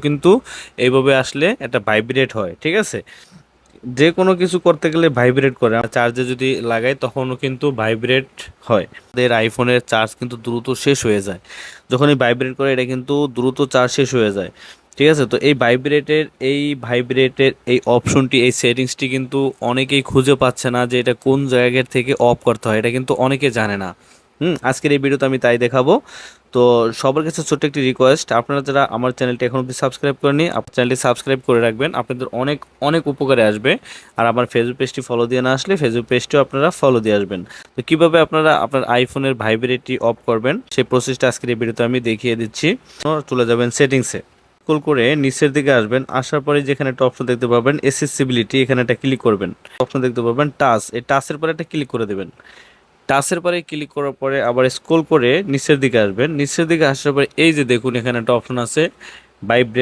কিন্তু এইভাবে আসলে এটা ভাইব্রেট হয়, ঠিক আছে। যে কোনো কিছু করতে গেলে ভাইব্রেট করে, চার্জে যদি লাগাই তখনও কিন্তু ভাইব্রেট হয়। আমাদের আইফোনের চার্জ কিন্তু দ্রুত শেষ হয়ে যায় যখনই ভাইব্রেট করে, এটা কিন্তু দ্রুত চার্জ শেষ হয়ে যায়, ঠিক আছে। তো এই ভাইব্রেটের এই অপশনটি, এই সেটিংসটি কিন্তু অনেকেই খুঁজে পাচ্ছে না যে এটা কোন জায়গা থেকে অফ করতে হয়, এটা কিন্তু অনেকে জানে না। আজকের এই ভিডিওতে আমি তাই দেখাবো। তো সবার কাছে ছোট্ট একটি রিকোয়েস্ট, আপনারা যারা আমার চ্যানেলটি এখন অবধি সাবস্ক্রাইব করেনি, আপনার চ্যানেলটি সাবস্ক্রাইব করে রাখবেন, আপনাদের অনেক অনেক উপকারে আসবে। আর আমার ফেসবুক পেজটি ফলো দিয়ে না আসলে ফেসবুক পেজটিও আপনারা ফলো দিয়ে আসবেন। তো কীভাবে আপনারা আপনার আইফোনের ভাইব্রেটটি অফ করবেন সেই প্রসেসটা আজকের এই ভিডিওতে আমি দেখিয়ে দিচ্ছি। চলে যাবেন সেটিংসে, স্ক্রল করে নিচের দিকে আসবেন, আসার পরে যেখানে একটা অপশন দেখতে পাবেন এসেসিবিলিটি, এখানে একটা ক্লিক করবেন। অপশন দেখতে পাবেন টাচ, এই টাচের পরে একটা ক্লিক করে দেবেন। টাচের পরে ক্লিক করার পরে আবার স্ক্রল করে নিচের দিকে আসবেন, নিচের দিকে আসার পরে এই যে দেখুন এখানে একটা অপশন আছে ভাইব্রেট।